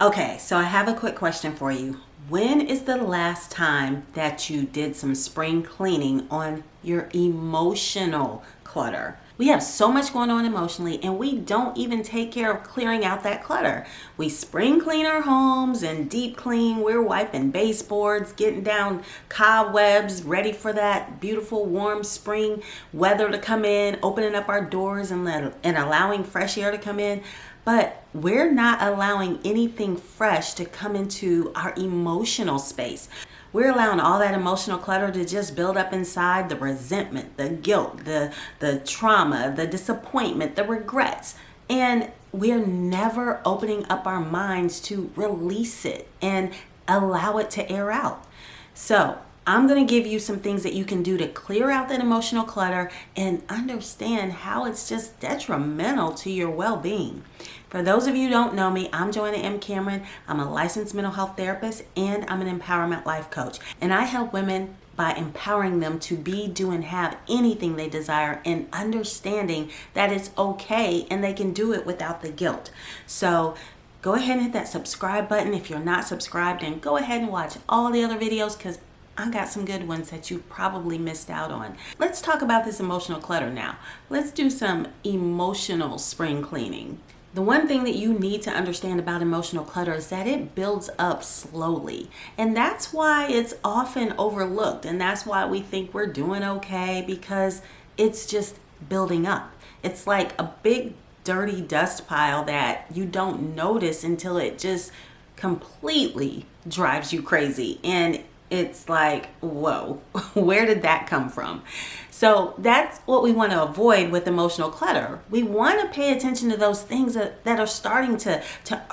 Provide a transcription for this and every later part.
Okay, so I have a quick question for you. When is the last time that you did some spring cleaning on your emotional clutter? We have so much going on emotionally, and we don't even take care of clearing out that clutter. We spring clean our homes and deep clean. We're wiping baseboards, getting down cobwebs, ready for that beautiful warm spring weather to come in, opening up our doors and allowing fresh air to come in. But we're not allowing anything fresh to come into our emotional space. We're allowing all that emotional clutter to just build up inside, the resentment, the guilt, the trauma, the disappointment, the regrets. And we're never opening up our minds to release it and allow it to air out. So I'm going to give you some things that you can do to clear out that emotional clutter and understand how it's just detrimental to your well-being. For those of you who don't know me, I'm Joanna M. Cameron. I'm a licensed mental health therapist and I'm an empowerment life coach. And I help women by empowering them to be, do, and have anything they desire and understanding that it's okay and they can do it without the guilt. So go ahead and hit that subscribe button if you're not subscribed, and go ahead and watch all the other videos because I got some good ones that you probably missed out on. Let's talk about this emotional clutter now. Let's do some emotional spring cleaning. The one thing that you need to understand about emotional clutter is that it builds up slowly. And that's why it's often overlooked. And that's why we think we're doing okay, because it's just building up. It's like a big dirty dust pile that you don't notice until it just completely drives you crazy. And it's like, whoa, where did that come from? So that's what we want to avoid with emotional clutter. We want to pay attention to those things that are starting to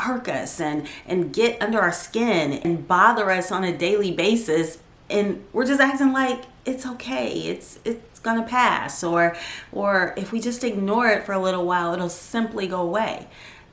irk us and get under our skin and bother us on a daily basis. And we're just acting like it's okay, it's gonna pass, or if we just ignore it for a little while, it'll simply go away.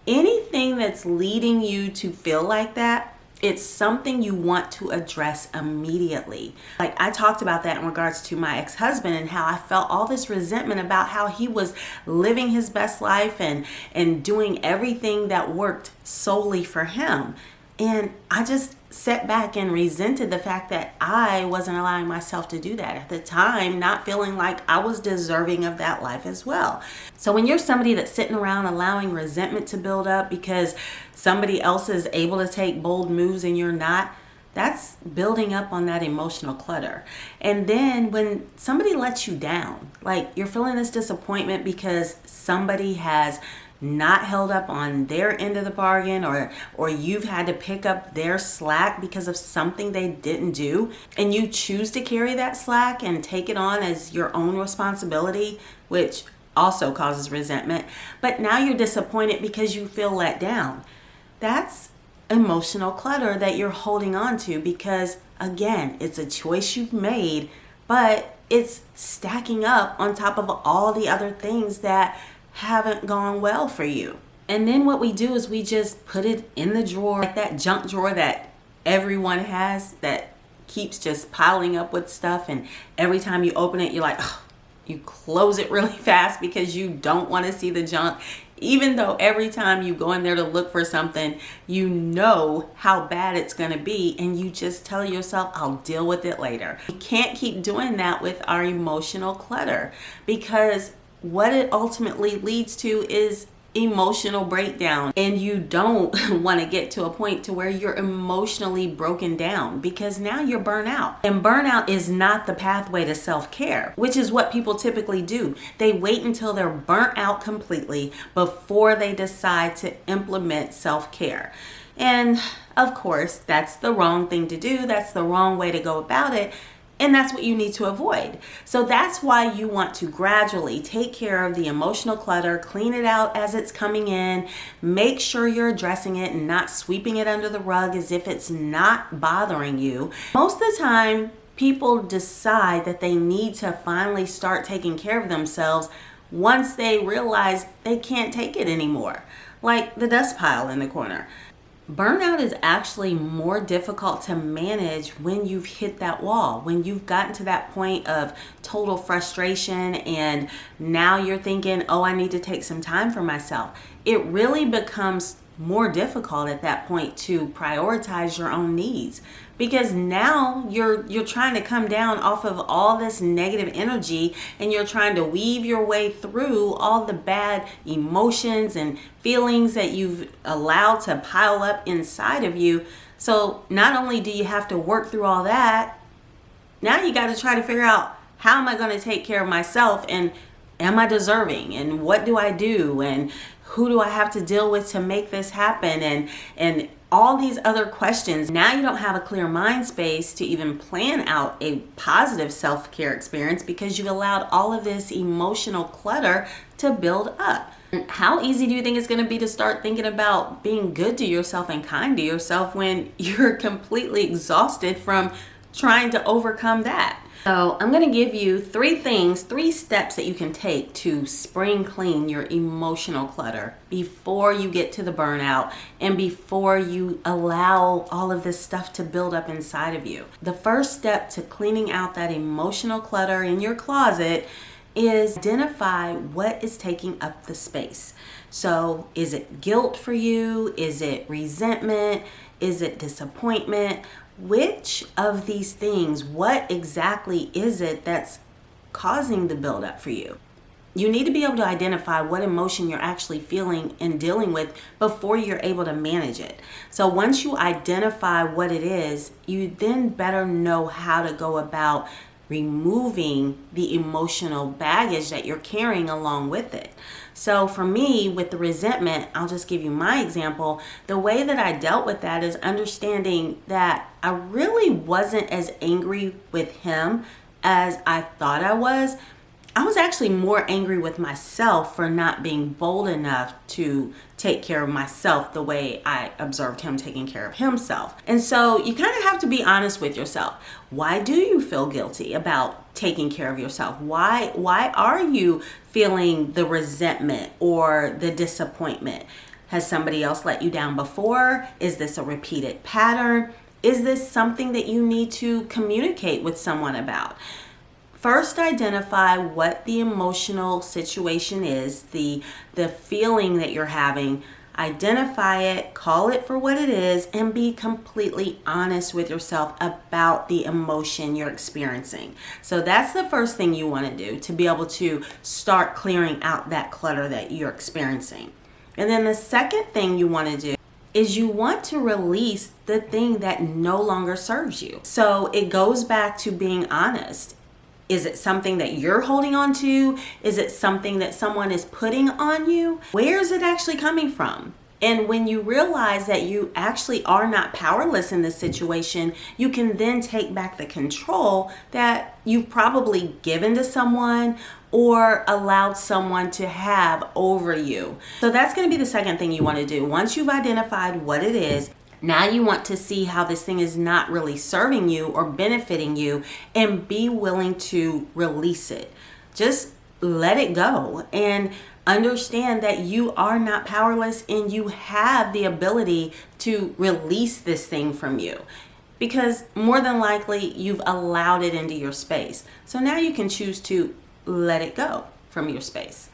Anything that's leading you to feel like that, it's something you want to address immediately. Like I talked about that in regards to my ex-husband and how I felt all this resentment about how he was living his best life and doing everything that worked solely for him. And I just sat back and resented the fact that I wasn't allowing myself to do that at the time, not feeling like I was deserving of that life as well. So when you're somebody that's sitting around allowing resentment to build up because somebody else is able to take bold moves and you're not, that's building up on that emotional clutter. And then when somebody lets you down, like you're feeling this disappointment because somebody has not held up on their end of the bargain, or you've had to pick up their slack because of something they didn't do, and you choose to carry that slack and take it on as your own responsibility, which also causes resentment, but now you're disappointed because you feel let down. That's emotional clutter that you're holding on to because, again, it's a choice you've made, but it's stacking up on top of all the other things that haven't gone well for you. And then what we do is we just put it in the drawer, like that junk drawer that everyone has that keeps just piling up with stuff, and every time you open it you're like, oh, you close it really fast because you don't want to see the junk, even though every time you go in there to look for something you know how bad it's going to be, and you just tell yourself, I'll deal with it later. We can't keep doing that with our emotional clutter, because what it ultimately leads to is emotional breakdown, and you don't want to get to a point to where you're emotionally broken down, because now you're burnt out. And burnout is not the pathway to self-care, which is what people typically do. They wait until they're burnt out completely before they decide to implement self-care. And of course, that's the wrong thing to do. That's the wrong way to go about it. And that's what you need to avoid. So that's why you want to gradually take care of the emotional clutter, clean it out as it's coming in, make sure you're addressing it and not sweeping it under the rug as if it's not bothering you. Most of the time, people decide that they need to finally start taking care of themselves once they realize they can't take it anymore, like the dust pile in the corner. Burnout is actually more difficult to manage when you've hit that wall, when you've gotten to that point of total frustration and now you're thinking, oh, I need to take some time for myself. It really becomes more difficult at that point to prioritize your own needs, because now you're trying to come down off of all this negative energy, and you're trying to weave your way through all the bad emotions and feelings that you've allowed to pile up inside of you. So not only do you have to work through all that, now you got to try to figure out, how am I going to take care of myself, and am I deserving, and what do I do, and who do I have to deal with to make this happen, and all these other questions. Now you don't have a clear mind space to even plan out a positive self-care experience, because you've allowed all of this emotional clutter to build up. How easy do you think it's going to be to start thinking about being good to yourself and kind to yourself when you're completely exhausted from trying to overcome that? So I'm going to give you 3 steps that you can take to spring clean your emotional clutter before you get to the burnout and before you allow all of this stuff to build up inside of you. The first step to cleaning out that emotional clutter in your closet is identify what is taking up the space. So is it guilt for you? Is it resentment? Is it disappointment? Which of these things, what exactly is it that's causing the buildup for you? You need to be able to identify what emotion you're actually feeling and dealing with before you're able to manage it. So once you identify what it is, you then better know how to go about removing the emotional baggage that you're carrying along with it. So for me, with the resentment, I'll just give you my example. The way that I dealt with that is understanding that I really wasn't as angry with him as I thought I was. I was actually more angry with myself for not being bold enough to take care of myself the way I observed him taking care of himself. And so you kind of have to be honest with yourself. Why do you feel guilty about taking care of yourself? Why are you feeling the resentment or the disappointment? Has somebody else let you down before? Is this a repeated pattern? Is this something that you need to communicate with someone about? First, identify what the emotional situation is, the feeling that you're having. Identify it, call it for what it is, and be completely honest with yourself about the emotion you're experiencing. So that's the first thing you want to do to be able to start clearing out that clutter that you're experiencing. And then the second thing you want to do is you want to release the thing that no longer serves you. So it goes back to being honest. Is it something that you're holding on to? Is it something that someone is putting on you? Where is it actually coming from? And when you realize that you actually are not powerless in this situation, you can then take back the control that you've probably given to someone or allowed someone to have over you. So that's going to be the second thing you want to do. Once you've identified what it is, now you want to see how this thing is not really serving you or benefiting you, and be willing to release it. Just let it go and understand that you are not powerless, and you have the ability to release this thing from you, because more than likely you've allowed it into your space. So now you can choose to let it go from your space.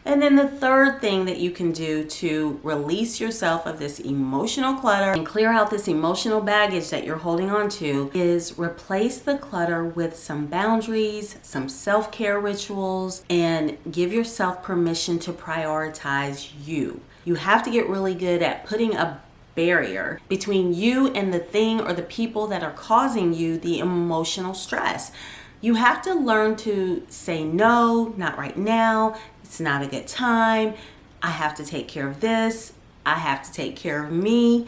And then the third thing that you can do to release yourself of this emotional clutter and clear out this emotional baggage that you're holding on to is replace the clutter with some boundaries, some self-care rituals, and give yourself permission to prioritize you. You have to get really good at putting a barrier between you and the thing or the people that are causing you the emotional stress. You have to learn to say no, not right now. It's not a good time. I have to take care of this. I have to take care of me.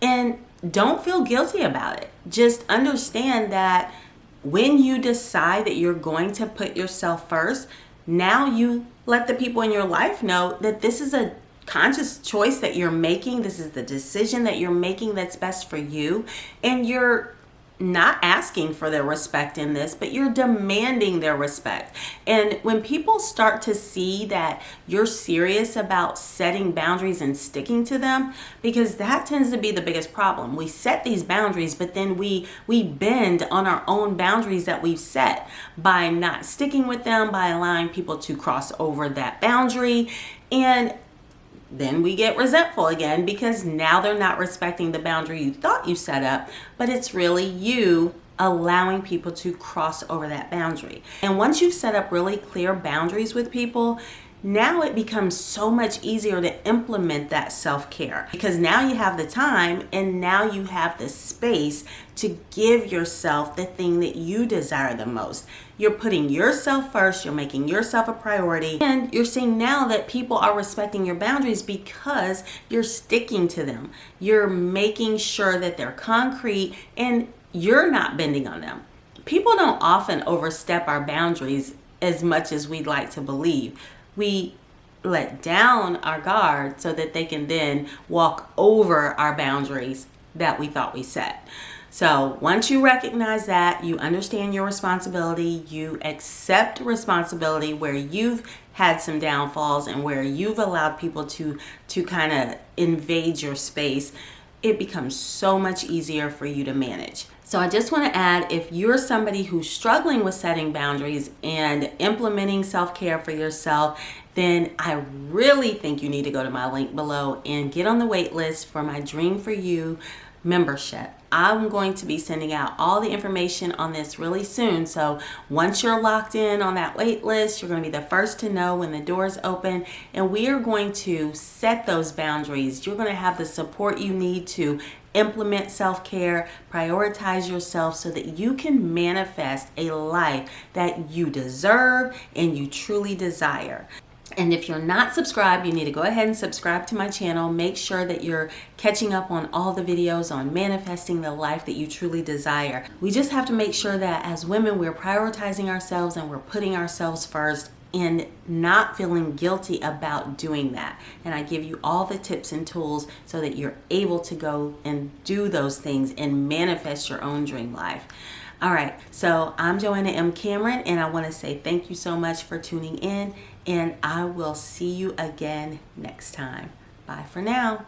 And don't feel guilty about it. Just understand that when you decide that you're going to put yourself first, now you let the people in your life know that this is a conscious choice that you're making. This is the decision that you're making that's best for you. And you're not asking for their respect in this, but you're demanding their respect. And when people start to see that you're serious about setting boundaries and sticking to them, because that tends to be the biggest problem. We set these boundaries, but then we bend on our own boundaries that we've set by not sticking with them, by allowing people to cross over that boundary. And then we get resentful again because now they're not respecting the boundary you thought you set up, but it's really you allowing people to cross over that boundary. And once you've set up really clear boundaries with people, now it becomes so much easier to implement that self-care because now you have the time and now you have the space to give yourself the thing that you desire the most. You're putting yourself first, you're making yourself a priority, and you're seeing now that people are respecting your boundaries because you're sticking to them. You're making sure that they're concrete and you're not bending on them. People don't often overstep our boundaries as much as we'd like to believe. We let down our guard so that they can then walk over our boundaries that we thought we set. So once you recognize that, you understand your responsibility, you accept responsibility where you've had some downfalls and where you've allowed people to kind of invade your space, it becomes so much easier for you to manage. So I just want to add, if you're somebody who's struggling with setting boundaries and implementing self-care for yourself, then I really think you need to go to my link below and get on the wait list for my Dream for You membership. I'm going to be sending out all the information on this really soon. So once you're locked in on that wait list, you're going to be the first to know when the doors open, and we are going to set those boundaries. You're going to have the support you need to implement self-care, prioritize yourself so that you can manifest a life that you deserve and you truly desire. And if you're not subscribed, you need to go ahead and subscribe to my channel. Make sure that you're catching up on all the videos on manifesting the life that you truly desire. We just have to make sure that as women, we're prioritizing ourselves and we're putting ourselves first and not feeling guilty about doing that. And I give you all the tips and tools so that you're able to go and do those things and manifest your own dream life. All right, so I'm Joanna M. Cameron, and I want to say thank you so much for tuning in, and I will see you again next time. Bye for now.